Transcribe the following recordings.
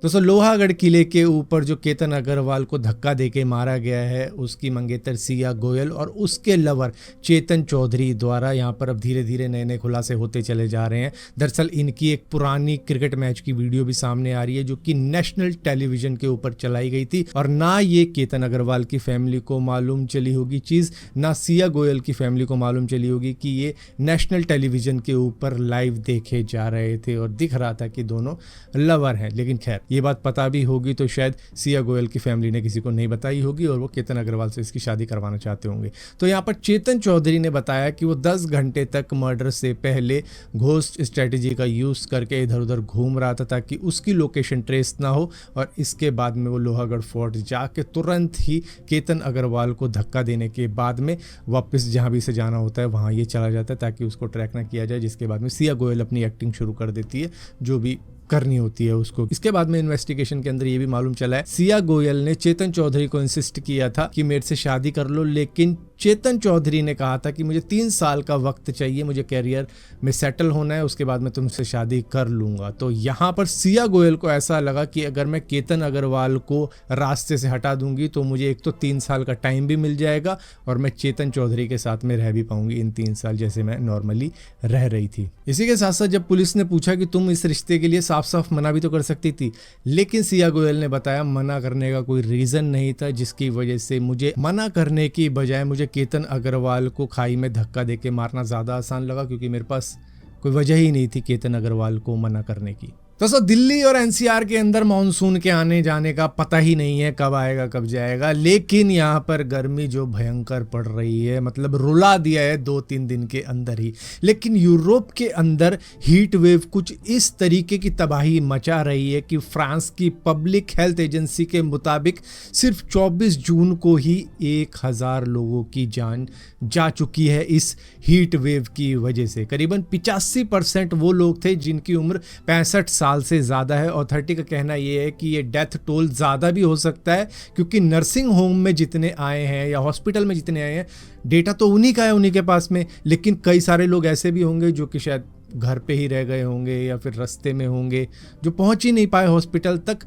दोस्तों लोहागढ़ किले के ऊपर जो केतन अग्रवाल को धक्का देके मारा गया है उसकी मंगेतर सिया गोयल और उसके लवर चेतन चौधरी द्वारा यहाँ पर अब धीरे धीरे नए नए खुलासे होते चले जा रहे हैं। दरअसल इनकी एक पुरानी क्रिकेट मैच की वीडियो भी सामने आ रही है जो कि नेशनल टेलीविजन के ऊपर चलाई गई थी और ना ये केतन अग्रवाल की फैमिली को मालूम चली होगी चीज़, ना सिया गोयल की फैमिली को मालूम चली होगी कि ये नेशनल टेलीविजन के ऊपर लाइव देखे जा रहे थे और दिख रहा था कि दोनों लवर हैं। लेकिन खैर ये बात पता भी होगी तो शायद सिया गोयल की फैमिली ने किसी को नहीं बताई होगी और वो केतन अग्रवाल से इसकी शादी करवाना चाहते होंगे। तो यहाँ पर चेतन चौधरी ने बताया कि वो 10 घंटे तक मर्डर से पहले घोस्ट स्ट्रेटेजी का यूज़ करके इधर उधर घूम रहा था ताकि उसकी लोकेशन ट्रेस ना हो और इसके बाद में वो लोहागढ़ फोर्ट जाके तुरंत ही केतन अग्रवाल को धक्का देने के बाद में वापस जहाँ भी से जाना होता है वहाँ ये चला जाता है ताकि उसको ट्रैक ना किया जाए। जिसके बाद में सिया गोयल अपनी एक्टिंग शुरू कर देती है जो भी करनी होती है उसको। इसके बाद में इन्वेस्टिगेशन के अंदर ये भी मालूम चला है सिया गोयल ने चेतन चौधरी को इंसिस्ट किया था कि मेरे से शादी कर लो, लेकिन चेतन चौधरी ने कहा था कि मुझे 3 साल का वक्त चाहिए, मुझे कैरियर में सेटल होना है, उसके बाद मैं तुमसे शादी कर लूंगा। तो यहाँ पर सिया गोयल को ऐसा लगा कि अगर मैं केतन अग्रवाल को रास्ते से हटा दूंगी तो मुझे एक तो 3 साल का टाइम भी मिल जाएगा और मैं चेतन चौधरी के साथ में रह भी पाऊंगी इन 3 साल जैसे मैं नॉर्मली रह रही थी। इसी के साथ साथ जब पुलिस ने पूछा कि तुम इस रिश्ते के लिए साफ साफ मना भी तो कर सकती थी, लेकिन सिया गोयल ने बताया मना करने का कोई रीजन नहीं था, जिसकी वजह से मुझे मना करने की बजाय मुझे केतन अग्रवाल को खाई में धक्का देके मारना ज़्यादा आसान लगा क्योंकि मेरे पास कोई वजह ही नहीं थी केतन अग्रवाल को मना करने की। तो दिल्ली और एनसीआर के अंदर मानसून के आने जाने का पता ही नहीं है कब आएगा कब जाएगा, लेकिन यहाँ पर गर्मी जो भयंकर पड़ रही है मतलब रुला दिया है 2-3 दिन के अंदर ही। लेकिन यूरोप के अंदर हीट वेव कुछ इस तरीके की तबाही मचा रही है कि फ्रांस की पब्लिक हेल्थ एजेंसी के मुताबिक सिर्फ 24 जून को ही 1000 लोगों की जान जा चुकी है इस हीट वेव की वजह से। करीबन 85% वो लोग थे जिनकी उम्र 65 साल से ज़्यादा है। अथॉरिटी का कहना ये है कि ये डेथ टोल ज़्यादा भी हो सकता है क्योंकि नर्सिंग होम में जितने आए हैं या हॉस्पिटल में जितने आए हैं डेटा तो उन्हीं का है, उन्हीं के पास में, लेकिन कई सारे लोग ऐसे भी होंगे जो कि शायद घर पे ही रह गए होंगे या फिर रास्ते में होंगे जो पहुंच ही नहीं पाए हॉस्पिटल तक,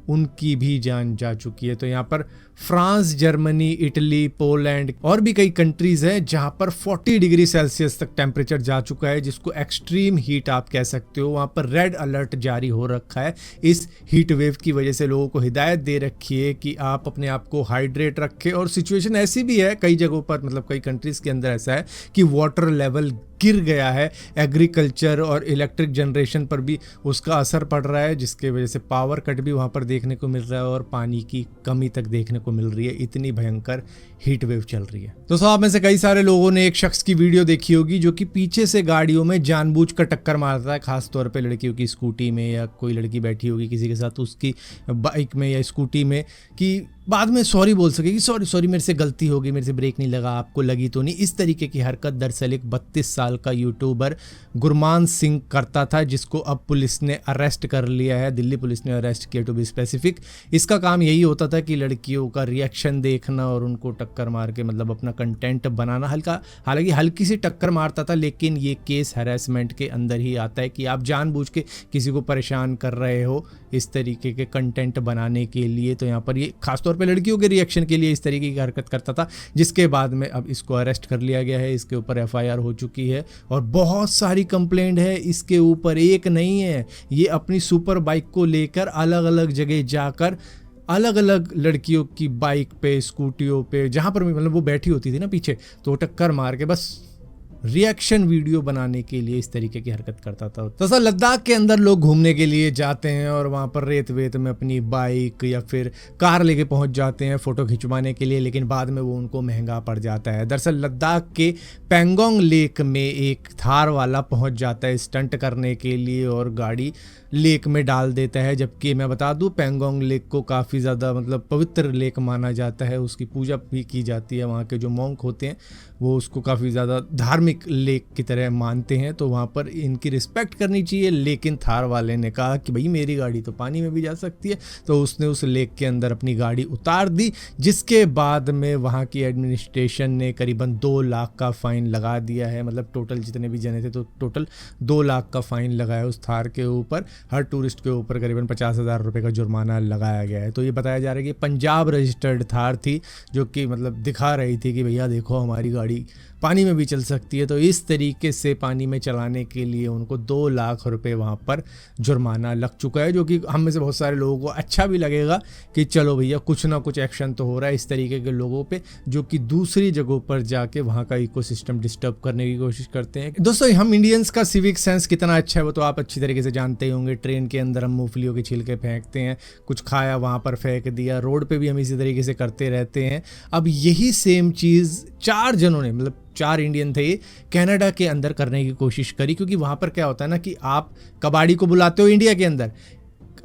उनकी भी जान जा चुकी है। तो यहाँ पर फ्रांस, जर्मनी, इटली, पोलैंड और भी कई कंट्रीज हैं जहाँ पर 40 डिग्री सेल्सियस तक टेम्परेचर जा चुका है जिसको एक्सट्रीम हीट आप कह सकते हो। वहाँ पर रेड अलर्ट जारी हो रखा है। इस हीट वेव की वजह से लोगों को हिदायत दे रखी है कि आप अपने आप को हाइड्रेट रखें और सिचुएशन ऐसी भी है कई जगहों पर, मतलब कई कंट्रीज के अंदर ऐसा है कि वाटर लेवल गिर गया है। एग्रीकल्चर और इलेक्ट्रिक जनरेशन पर भी उसका असर पड़ रहा है जिसके वजह से पावर कट भी वहाँ पर देखने को मिल रहा है और पानी की कमी तक देखने को मिल रही है। इतनी भयंकर हीट वेव चल रही है। दोस्तों आप में से कई सारे लोगों ने एक शख्स की वीडियो देखी होगी जो कि पीछे से गाड़ियों में जानबूझकर टक्कर मारता है, खासतौर पे लड़कियों की स्कूटी में, या कोई लड़की बैठी होगी किसी के साथ उसकी बाइक में या स्कूटी में, कि बाद में सॉरी बोल सके कि सॉरी मेरे से गलती हो गई, मेरे से ब्रेक नहीं लगा, आपको लगी तो नहीं। इस तरीके की हरकत दरअसल एक 32 साल का यूट्यूबर गुरमान सिंह करता था जिसको अब पुलिस ने अरेस्ट कर लिया है। दिल्ली पुलिस ने अरेस्ट किया टू बी स्पेसिफिक। इसका काम यही होता था कि लड़कियों का रिएक्शन देखना और उनको टक्कर मार के मतलब अपना कंटेंट बनाना। हालांकि हल्की सी टक्कर मारता था लेकिन ये केस हैरेसमेंट के अंदर ही आता है कि आप जानबूझ के किसी को परेशान कर रहे हो इस तरीके के कंटेंट बनाने के लिए। तो यहाँ पर ये खासतौर पे लड़कियों के रिएक्शन के लिए इस तरीके की हरकत करता था, जिसके बाद में अब इसको अरेस्ट कर लिया गया है। इसके ऊपर एफआईआर हो चुकी है और बहुत सारी कंप्लेंट है इसके ऊपर, एक नहीं है। ये अपनी सुपर बाइक को लेकर अलग अलग जगह जाकर अलग अलग लड़कियों की बाइक पे, स्कूटियों पे, जहाँ पर भी मतलब वो बैठी होती थी ना पीछे, तो टक्कर मार के बस रिएक्शन वीडियो बनाने के लिए इस तरीके की हरकत करता था। तो सर लद्दाख के अंदर लोग घूमने के लिए जाते हैं और वहाँ पर रेत वेत में अपनी बाइक या फिर कार लेके पहुँच जाते हैं फ़ोटो खिंचवाने के लिए, लेकिन बाद में वो उनको महंगा पड़ जाता है। दरअसल लद्दाख के पेंगोंग लेक में एक थार वाला पहुँच जाता है स्टंट करने के लिए और गाड़ी लेक में डाल देता है। जबकि मैं बता दूं पेंगोंग लेक को काफ़ी ज़्यादा मतलब पवित्र लेक माना जाता है, उसकी पूजा भी की जाती है। वहाँ के जो मॉन्क होते हैं वो उसको काफ़ी ज़्यादा धार्मिक एक लेक की तरह मानते हैं, तो वहाँ पर इनकी रिस्पेक्ट करनी चाहिए। लेकिन थार वाले ने कहा कि भाई मेरी गाड़ी तो पानी में भी जा सकती है, तो उसने उस लेक के अंदर अपनी गाड़ी उतार दी, जिसके बाद में वहाँ की एडमिनिस्ट्रेशन ने करीबन 2 लाख का फ़ाइन लगा दिया है। मतलब टोटल जितने भी जने थे तो टोटल 2 लाख का फ़ाइन लगाया उस थार के ऊपर। हर टूरिस्ट के ऊपर करीबन 50,000 रुपये का जुर्माना लगाया गया है। तो ये बताया जा रहा है कि पंजाब रजिस्टर्ड थार थी, जो कि मतलब दिखा रही थी कि भैया देखो हमारी गाड़ी पानी में भी चल सकती है। तो इस तरीके से पानी में चलाने के लिए उनको 2 लाख रुपए वहाँ पर जुर्माना लग चुका है, जो कि हम में से बहुत सारे लोगों को अच्छा भी लगेगा कि चलो भैया कुछ ना कुछ एक्शन तो हो रहा है इस तरीके के लोगों पे, जो कि दूसरी जगहों पर जाके वहाँ का इकोसिस्टम डिस्टर्ब करने की कोशिश करते हैं। दोस्तों, हम इंडियंस का सिविक सेंस कितना अच्छा है वो तो आप अच्छी तरीके से जानते ही होंगे। ट्रेन के अंदर हम मूंगफलियों के छिलके फेंकते हैं, कुछ खाया वहाँ पर फेंक दिया, रोड पे भी हम इसी तरीके से करते रहते हैं। अब यही सेम चीज़ 4 जनों ने, मतलब 4 इंडियन थे, कनाडा के अंदर करने की कोशिश करी। क्योंकि वहाँ पर क्या होता है ना कि आप कबाड़ी को बुलाते हो, इंडिया के अंदर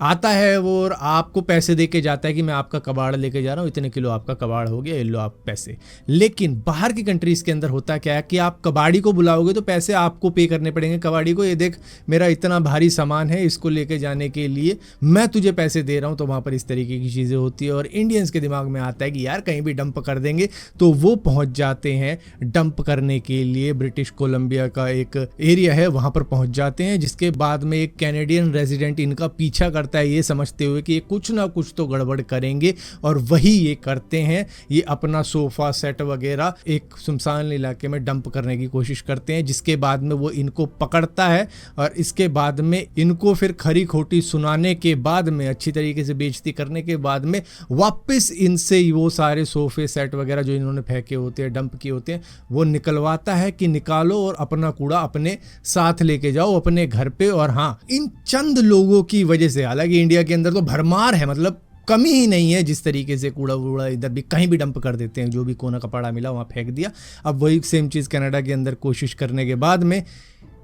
आता है वो और आपको पैसे दे के जाता है कि मैं आपका कबाड़ लेके जा रहा हूँ, इतने किलो आपका कबाड़ हो गया, ये लो आप पैसे। लेकिन बाहर की कंट्रीज़ के अंदर होता क्या है कि आप कबाड़ी को बुलाओगे तो पैसे आपको पे करने पड़ेंगे कबाड़ी को। ये देख मेरा इतना भारी सामान है, इसको लेके जाने के लिए मैं तुझे पैसे दे रहा हूँ। तो वहाँ पर इस तरीके की चीज़ें होती है और इंडियंस के दिमाग में आता है कि यार कहीं भी डंप कर देंगे, तो वो पहुँच जाते हैं डंप करने के लिए। ब्रिटिश कोलंबिया का एक एरिया है, वहाँ पर पहुँच जाते हैं, जिसके बाद में एक कैनेडियन रेजिडेंट इनका पीछा करता है, ये समझते हुए कि ये कुछ ना कुछ तो गड़बड़ करेंगे, और वही ये करते हैं। ये अपना सोफा सेट वगैरह एक सुनसान इलाके में डंप करने की कोशिश करते हैं, जिसके बाद में वो इनको पकड़ता है और इसके बाद में इनको फिर खरी खोटी सुनाने के बाद में, अच्छी तरीके से बेइज्जती करने के बाद में, वापस इनसे वो सारे सोफे सेट वगैरह जो इन्होंने फेंके होते हैं, डंप किए होते हैं, वो निकलवाता है कि निकालो और अपना कूड़ा अपने साथ लेके जाओ अपने घर पे। और हाँ, इन चंद लोगों की वजह से, हालांकि इंडिया के अंदर तो भरमार है, मतलब कमी ही नहीं है जिस तरीके से कूड़ा वूड़ा इधर भी कहीं भी डंप कर देते हैं, जो भी कोना कपड़ा मिला वहाँ फेंक दिया। अब वही सेम चीज़ कनाडा के अंदर कोशिश करने के बाद में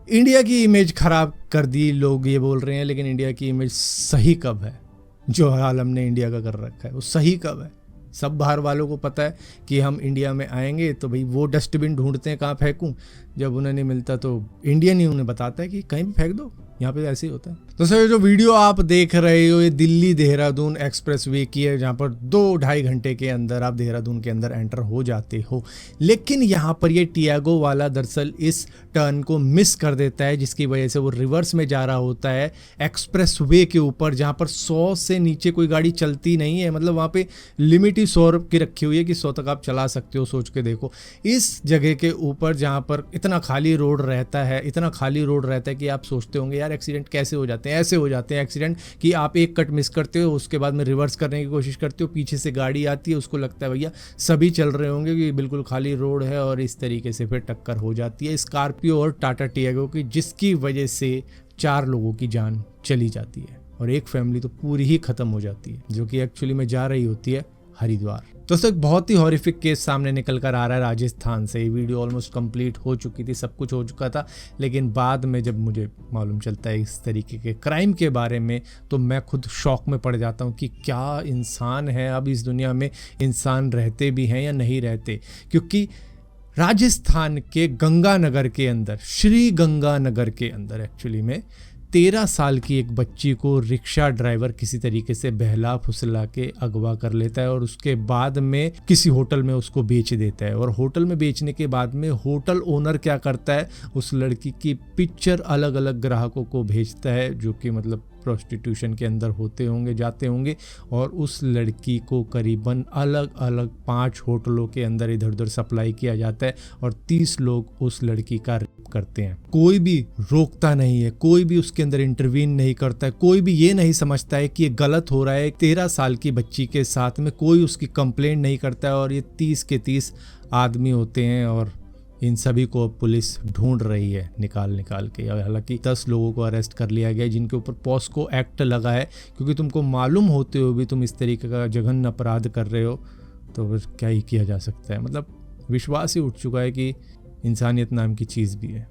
इंडिया की इमेज खराब कर दी, लोग ये बोल रहे हैं। लेकिन इंडिया की इमेज सही कब है? जो हाल हमने इंडिया का कर रखा है वो सही कब है? सब बाहर वालों को पता है कि हम इंडिया में आएंगे तो भाई वो डस्टबिन ढूंढते हैं कहाँ फेंकूं, जब उन्हें नहीं मिलता तो इंडियन ही उन्हें बताता है कि कहीं भी फेंक दो, यहाँ पे ऐसे ही होता है। तो सर, जो वीडियो आप देख रहे हो ये दिल्ली देहरादून एक्सप्रेस वे की है, जहाँ पर 2-2.5 घंटे के अंदर आप देहरादून के अंदर एंटर हो जाते हो। लेकिन यहाँ पर ये टियागो वाला दरअसल इस टर्न को मिस कर देता है, जिसकी वजह से वो रिवर्स में जा रहा होता है एक्सप्रेस वे के ऊपर, जहाँ पर 100 से नीचे कोई गाड़ी चलती नहीं है। मतलब वहाँ पे लिमिट ही 100 की रखी हुई है कि 100 तक आप चला सकते हो। सोच के देखो, इस जगह के ऊपर जहाँ पर इतना खाली रोड रहता है, इतना खाली रोड रहता है कि आप सोचते होंगे यार एक्सीडेंट कैसे हो जाते हैं। ऐसे हो जाते हैं एक्सीडेंट कि आप एक कट मिस करते हो, उसके बाद में रिवर्स करने की कोशिश करते हो, पीछे से गाड़ी आती है, उसको लगता है भैया सभी चल रहे होंगे कि बिल्कुल खाली रोड है, और इस तरीके से फिर टक्कर हो जाती है स्कॉर्पियो और टाटा टियागो की, जिसकी वजह से 4 लोगों की जान चली जाती है और एक फैमिली तो पूरी ही खत्म हो जाती है, जो कि एक्चुअली में जा रही होती है हरिद्वार। दोस्तों, एक बहुत ही हॉरिफिक केस सामने निकल कर आ रहा है राजस्थान से। ये वीडियो ऑलमोस्ट कंप्लीट हो चुकी थी, सब कुछ हो चुका था, लेकिन बाद में जब मुझे मालूम चलता है इस तरीके के क्राइम के बारे में, तो मैं खुद शॉक में पड़ जाता हूँ कि क्या इंसान है। अब इस दुनिया में इंसान रहते भी हैं या नहीं रहते। क्योंकि राजस्थान के गंगानगर के अंदर, श्री गंगानगर के अंदर एक्चुअली में 13 साल की एक बच्ची को रिक्शा ड्राइवर किसी तरीके से बहला फुसला के अगवा कर लेता है और उसके बाद में किसी होटल में उसको बेच देता है। और होटल में बेचने के बाद में होटल ओनर क्या करता है, उस लड़की की पिक्चर अलग अलग ग्राहकों को भेजता है, जो कि मतलब प्रोस्टिट्यूशन के अंदर होते होंगे, जाते होंगे, और उस लड़की को करीबन अलग अलग 5 होटलों के अंदर इधर उधर सप्लाई किया जाता है और 30 लोग उस लड़की का रेप करते हैं। कोई भी रोकता नहीं है, कोई भी उसके अंदर इंटरवीन नहीं करता है, कोई भी ये नहीं समझता है कि ये गलत हो रहा है। 13 साल की बच्ची के साथ में कोई उसकी कंप्लेंट नहीं करता है, और ये 30 के 30 आदमी होते हैं और इन सभी को पुलिस ढूंढ रही है निकाल के। हालांकि 10 लोगों को अरेस्ट कर लिया गया, जिनके ऊपर पॉस्को एक्ट लगा है, क्योंकि तुमको मालूम होते हुए भी तुम इस तरीके का जघन्य अपराध कर रहे हो, तो फिर क्या ही किया जा सकता है। मतलब विश्वास ही उठ चुका है कि इंसानियत नाम की चीज़ भी है।